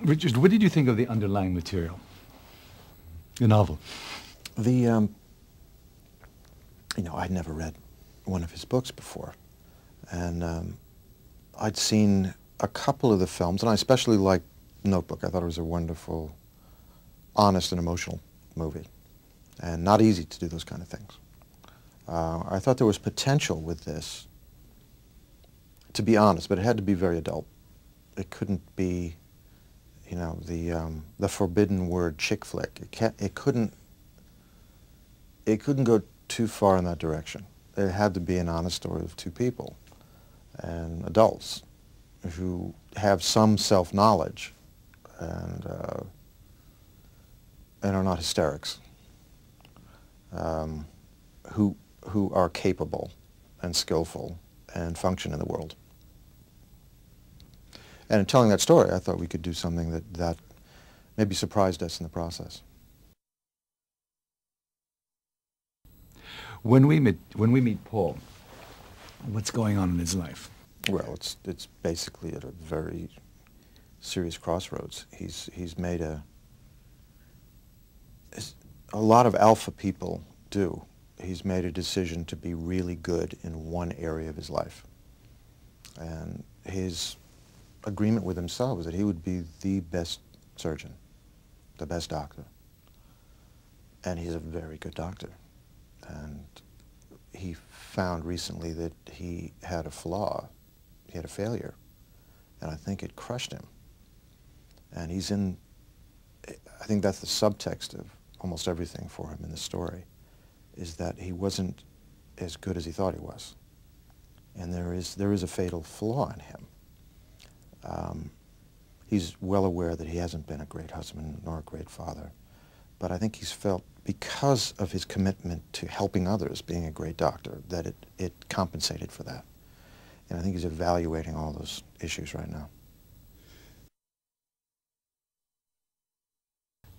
Richard, what did you think of the underlying material, the novel? You know, I'd never read one of his books before, and I'd seen a couple of the films, and I especially liked Notebook. I thought it was a wonderful, honest and emotional movie, and not easy to do those kind of things. I thought there was potential with this, to be honest, but it had to be very adult. It couldn't be, you know, the forbidden word chick flick. It couldn't go too far in that direction. It had to be an honest story of two people, and adults, who have some self-knowledge and are not hysterics, who are capable and skillful and function in the world. And in telling that story, I thought we could do something that maybe surprised us in the process. When we meet Paul, what's going on in his life? Well, it's basically at a very serious crossroads. He's made a lot of alpha people do. He's made a decision to be really good in one area of his life. And his agreement with himself was that he would be the best surgeon, the best doctor. And he's a very good doctor. And he found recently that he had a flaw, he had a failure, and I think it crushed him. And he's in, I think that's the subtext of almost everything for him in the story, is that he wasn't as good as he thought he was. And there is a fatal flaw in him. He's well aware that he hasn't been a great husband nor a great father, but I think he's felt, because of his commitment to helping others, being a great doctor, that it compensated for that. And I think he's evaluating all those issues right now.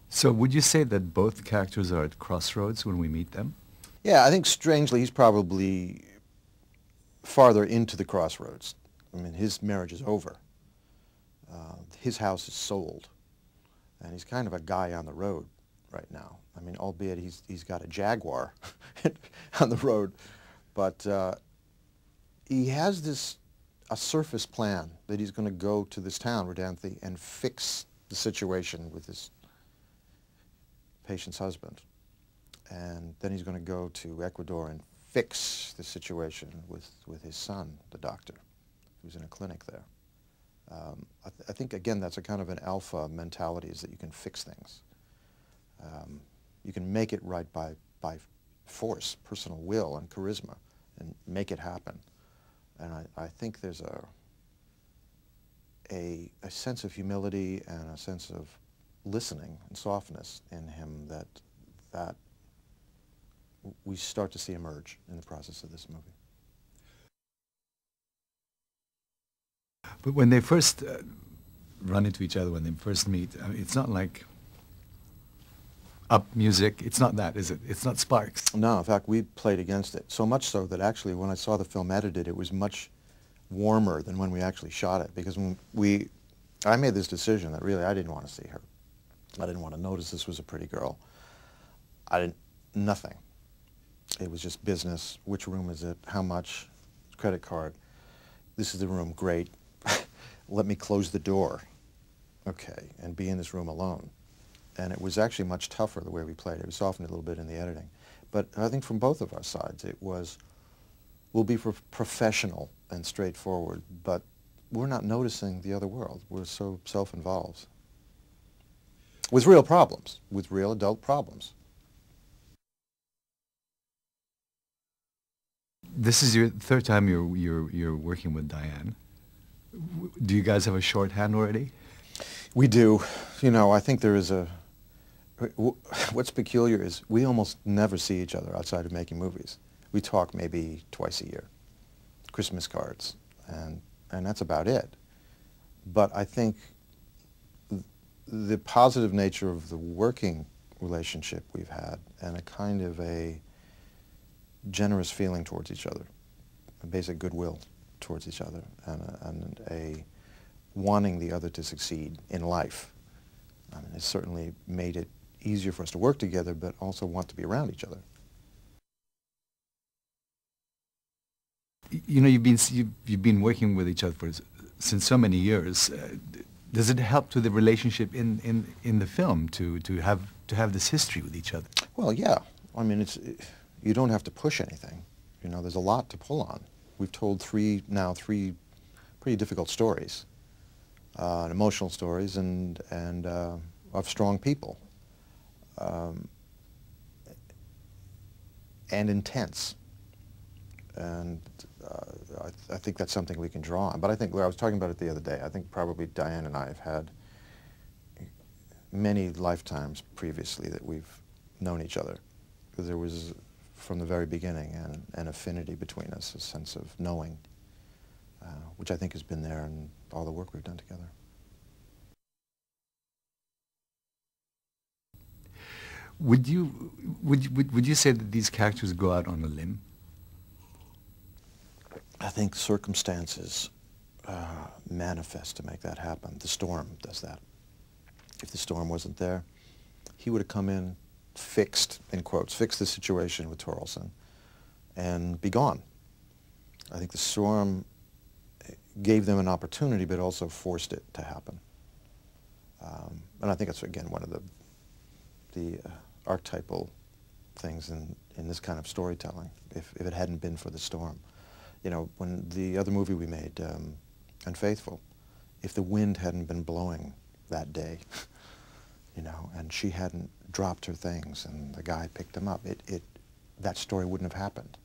So would you say that both characters are at crossroads when we meet them? Yeah, I think strangely he's probably farther into the crossroads. I mean, his marriage is over. His house is sold. And he's kind of a guy on the road right now. I mean, albeit he's got a Jaguar on the road, but he has a surface plan that he's going to go to this town, Rodanthe, and fix the situation with his patient's husband. And then he's going to go to Ecuador and fix the situation with his son, the doctor, who's in a clinic there. I think, again, that's a kind of an alpha mentality, is that you can fix things. You can make it right by force, personal will, and charisma, and make it happen. And I think there's a sense of humility and a sense of listening and softness in him that we start to see emerge in the process of this movie. But when they first run into each other, when they first meet, I mean, it's not like up music. It's not that, is it? It's not sparks. No, in fact, we played against it. So much so that actually when I saw the film edited, it was much warmer than when we actually shot it. Because when I made this decision that really I didn't want to see her. I didn't want to notice this was a pretty girl. Nothing. It was just business. Which room is it? How much? Credit card. This is the room. Great. Let me close the door. Okay. And be in this room alone. And it was actually much tougher the way we played. It was softened a little bit in the editing. But I think from both of our sides it was, we'll be professional and straightforward, but we're not noticing the other world. We're so self-involved. With real problems, with real adult problems. This is your third time you're working with Diane. Do you guys have a shorthand already? We do. You know, I think there is what's peculiar is we almost never see each other outside of making movies. We talk maybe twice a year, Christmas cards, and that's about it. But I think the positive nature of the working relationship we've had, and a kind of a generous feeling towards each other, a basic goodwill towards each other, and wanting the other to succeed in life. I mean, it's certainly made it easier for us to work together, but also want to be around each other. You know, you've been working with each other since so many years. Does it help to the relationship in the film to have this history with each other? Well, yeah. I mean, you don't have to push anything. You know, there's a lot to pull on. We've told three pretty difficult stories, emotional stories, and of strong people, and intense. And I think that's something we can draw on. But I think, I was talking about it the other day, I think probably Diane and I have had many lifetimes previously that we've known each other. Because there was, from the very beginning, an affinity between us, a sense of knowing, which I think has been there in all the work we've done together. Would you say that these characters go out on a limb? I think circumstances manifest to make that happen. The storm does that. If the storm wasn't there, he would have come in, fixed, in quotes, fixed the situation with Torelson, and be gone. I think the storm gave them an opportunity, but also forced it to happen. And I think that's, again, one of the archetypal things in this kind of storytelling, if it hadn't been for the storm. You know, when the other movie we made, Unfaithful, if the wind hadn't been blowing that day, you know, and she hadn't dropped her things and the guy picked them up, that story wouldn't have happened.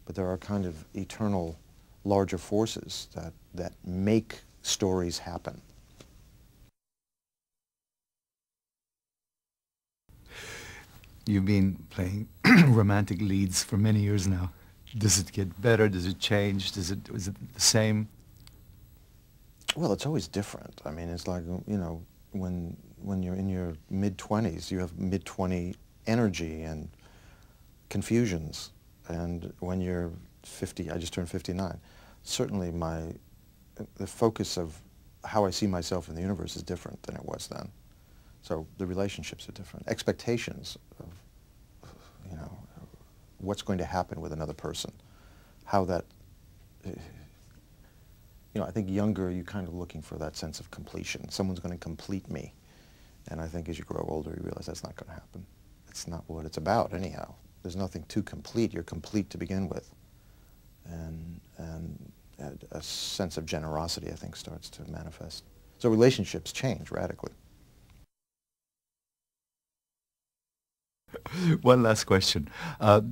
But there are kind of eternal, larger forces that make stories happen. You've been playing romantic leads for many years now. Does it get better? Does it change? Is it the same? Well, it's always different. I mean, it's like, you know, when you're in your mid-20s, you have mid-20 energy and confusions. And when you're 50, I just turned 59, certainly the focus of how I see myself in the universe is different than it was then. So the relationships are different. Expectations of, you know, what's going to happen with another person, how that, you know, I think younger, you're kind of looking for that sense of completion. Someone's going to complete me. And I think as you grow older, you realize that's not going to happen. It's not what it's about anyhow. There's nothing to complete. You're complete to begin with. And a sense of generosity, I think, starts to manifest. So relationships change radically. One last question. The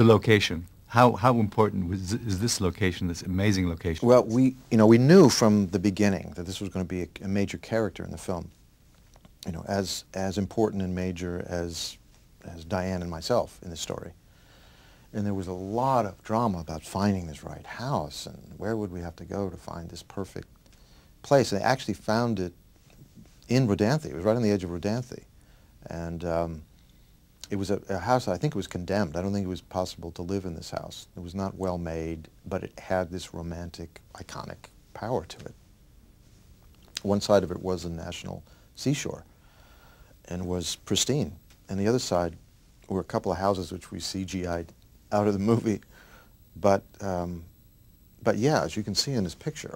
location. How important is this location, this amazing location? Well, we knew from the beginning that this was going to be a major character in the film. You know, as important and major as Diane and myself in the story. And there was a lot of drama about finding this right house and where would we have to go to find this perfect place. And they actually found it in Rodanthe. It was right on the edge of Rodanthe. And it was a house that I think it was condemned. I don't think it was possible to live in this house. It was not well made, but it had this romantic, iconic power to it. One side of it was a national seashore and was pristine. And the other side were a couple of houses which we CGI'd out of the movie. But yeah, as you can see in this picture,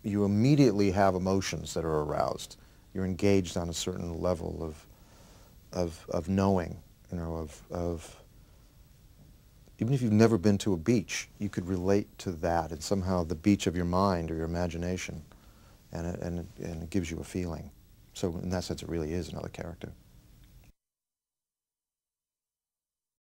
you immediately have emotions that are aroused. You're engaged on a certain level of knowing, you know, even if you've never been to a beach, you could relate to that and somehow the beach of your mind or your imagination, and it gives you a feeling. So in that sense, it really is another character.